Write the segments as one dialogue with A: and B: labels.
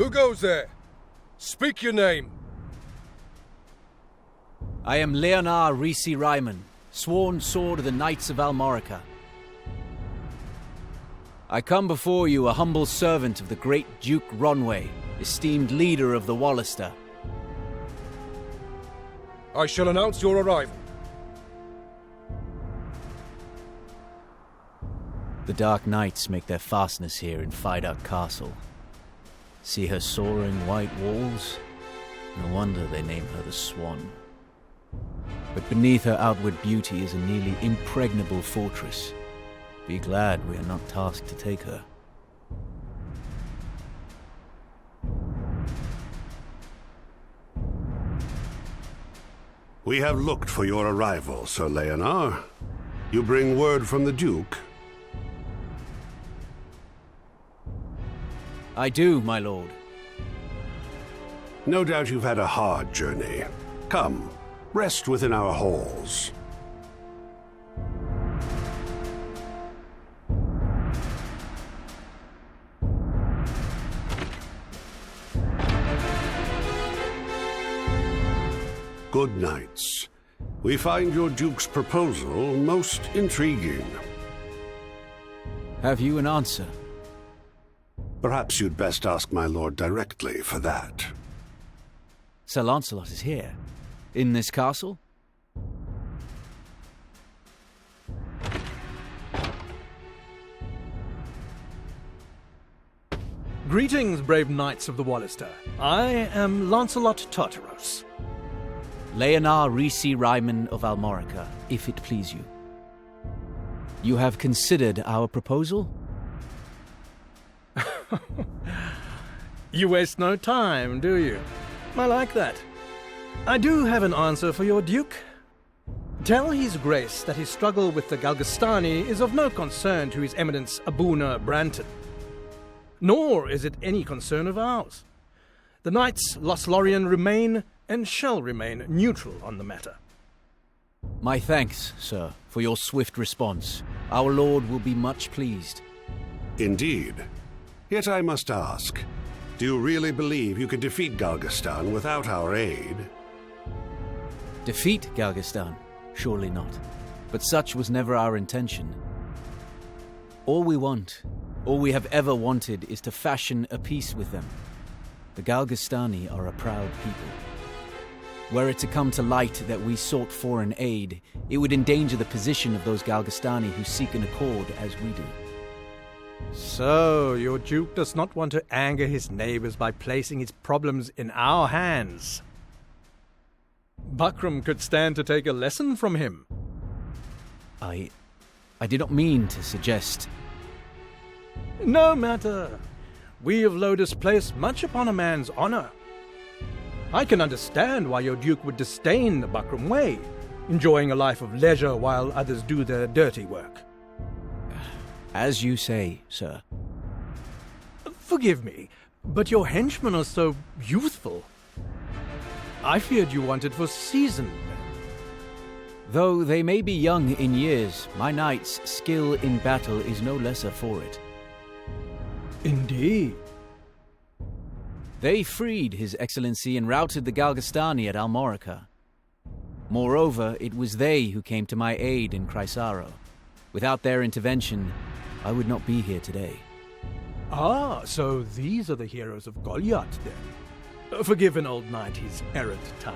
A: Who goes there? Speak your name.
B: I am Leonard Risi Ryman, sworn sword of the Knights of Almorica. I come before you a humble servant of the great Duke Ronway, esteemed leader of the Wallister.
A: I shall announce your arrival.
B: The Dark Knights make their fastness here in Fidoc Castle. See her soaring white walls? No wonder they name her the Swan. But beneath her outward beauty is a nearly impregnable fortress. Be glad we are not tasked to take her.
C: We have looked for your arrival, Sir Leonard. You bring word from the Duke?
B: I do, my lord.
C: No doubt you've had a hard journey. Come, rest within our halls. Good nights. We find your Duke's proposal most intriguing.
B: Have you an answer?
C: Perhaps you'd best ask my lord directly for that.
B: Sir Lancelot is here. In this castle?
D: Greetings, brave knights of the Wallister. I am Lancelot Tartaros.
B: Leonard Risi Ryman of Almorica, if it please you. You have considered our proposal?
D: You waste no time, do you? I like that. I do have an answer for your Duke. Tell His Grace that his struggle with the Galgastani is of no concern to His Eminence Abuna Branton. Nor is it any concern of ours. The Knights Lothlorien remain and shall remain neutral on the matter.
B: My thanks, sir, for your swift response. Our lord will be much pleased.
C: Indeed. Yet I must ask, do you really believe you could defeat Galgastan without our aid?
B: Defeat Galgastan? Surely not. But such was never our intention. All we want, all we have ever wanted, is to fashion a peace with them. The Galgastani are a proud people. Were it to come to light that we sought foreign aid, it would endanger the position of those Galgastani who seek an accord as we do.
D: So, your Duke does not want to anger his neighbors by placing his problems in our hands. Buckram could stand to take a lesson from him.
B: I did not mean to suggest...
D: No matter. We of Lodus place much upon a man's honor. I can understand why your Duke would disdain the Buckram way, enjoying a life of leisure while others do their dirty work.
B: As you say, sir.
D: Forgive me, but your henchmen are so youthful. I feared you wanted for seasoned men.
B: Though they may be young in years, my knights' skill in battle is no lesser for it.
D: Indeed.
B: They freed His Excellency and routed the Galgastani at Almorica. Moreover, it was they who came to my aid in Chrysaro. Without their intervention, I would not be here today.
D: Ah, so these are the heroes of Goliath, then. Forgive an old knight his errant tongue.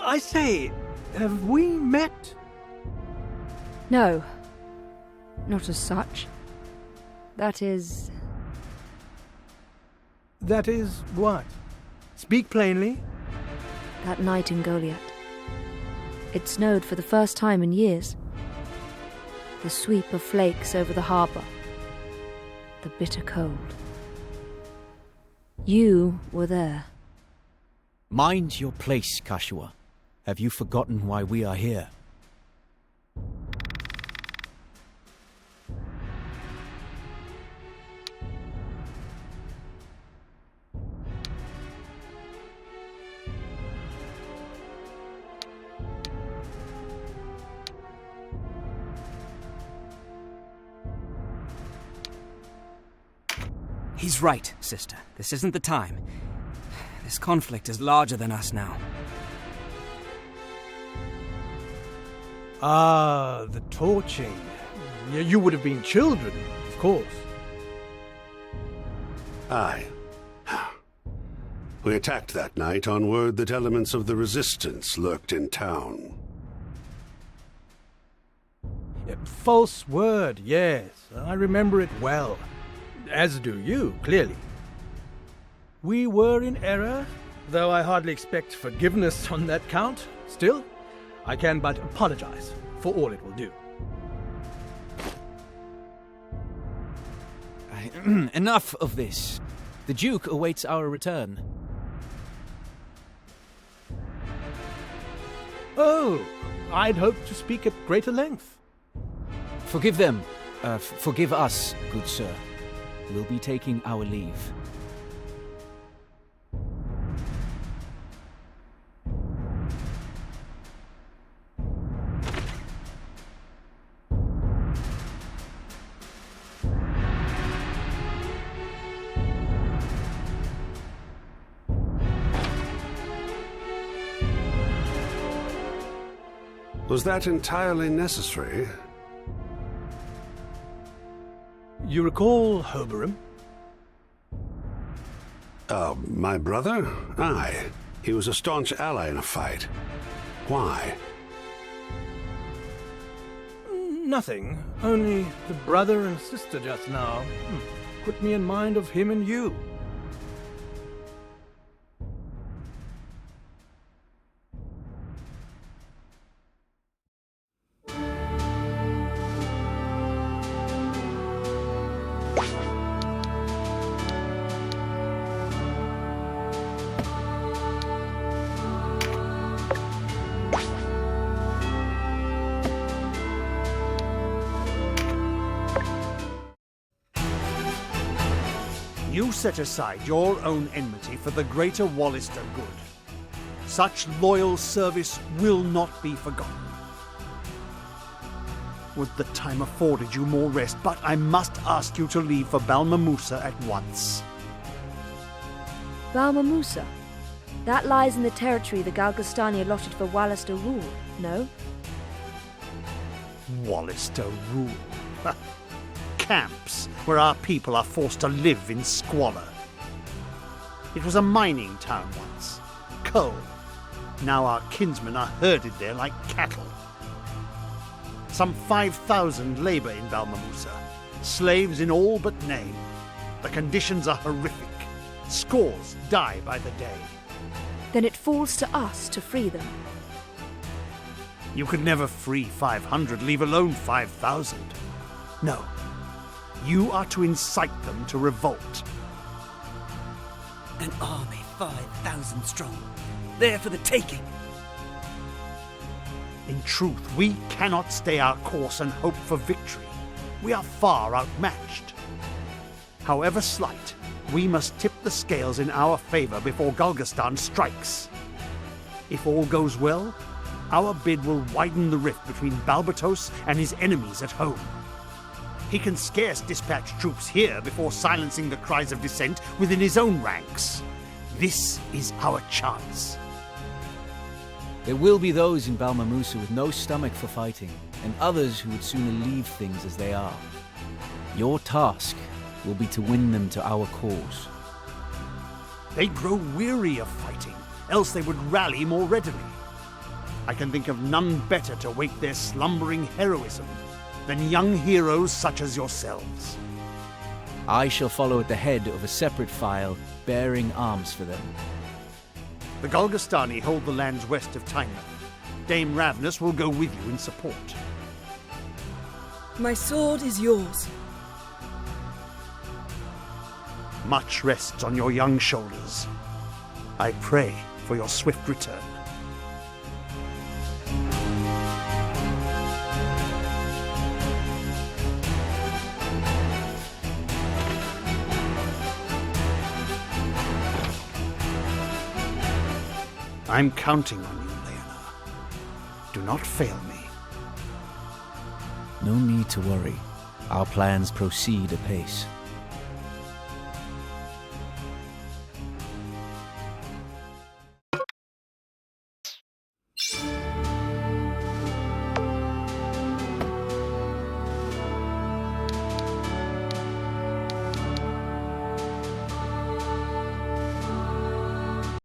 D: I say, have we met?
E: No, not as such. That is...
D: That is what? Speak plainly.
E: that night in Goliath. It snowed for the first time in years. The sweep of flakes over the harbour. The bitter cold. You were there.
B: Mind your place, Kashua. Have you forgotten why we are here?
F: He's right, sister. This isn't the time. This conflict is larger than us now.
D: Ah, the torching. You would have been children, of course.
C: Aye. We attacked that night on word that elements of the Resistance lurked in town.
D: False word, yes. I remember it well. As do you, clearly. We were in error, though I hardly expect forgiveness on that count. Still, I can but apologize for all it will do.
B: Enough of this. The Duke awaits our return.
D: Oh, I'd hoped to speak at greater length.
B: Forgive them. Forgive us, good sir. We'll be taking our leave.
C: Was that entirely necessary?
D: You recall Hoberim?
C: My brother? Aye. He was a staunch ally in a fight. Why?
D: Nothing. Only the brother and sister just now. Put me in mind of him and you.
G: You set aside your own enmity for the greater Wallister good. Such loyal service will not be forgotten. Would the time afforded you more rest, but I must ask you to leave for Balmamusa at once.
E: Balmamusa? That lies in the territory the Galgastani allotted for Wallister rule, no?
G: Wallister rule. Camps where our people are forced to live in squalor. It was a mining town once. Coal. Now our kinsmen are herded there like cattle. Some 5,000 labor in Balmamusa. Slaves in all but name. The conditions are horrific. Scores die by the day.
E: Then it falls to us to free them.
G: You could never free 500, leave alone 5,000. No. You are to incite them to revolt.
F: An army 5,000 strong. There for the taking.
G: In truth, we cannot stay our course and hope for victory. We are far outmatched. However slight, we must tip the scales in our favor before Galgastan strikes. If all goes well, our bid will widen the rift between Balbatos and his enemies at home. He can scarce dispatch troops here before silencing the cries of dissent within his own ranks. This is our chance.
B: There will be those in Balmamusa with no stomach for fighting, and others who would sooner leave things as they are. Your task will be to win them to our cause.
G: They grow weary of fighting, else they would rally more readily. I can think of none better to wake their slumbering heroism than young heroes such as yourselves.
B: I shall follow at the head of a separate file bearing arms for them.
G: The Galgastani hold the lands west of Tynemouth. Dame Ravnus will go with you in support.
H: My sword is yours.
G: Much rests on your young shoulders. I pray for your swift return. I'm counting on you, Leonor. Do not fail me.
B: No need to worry. Our plans proceed apace.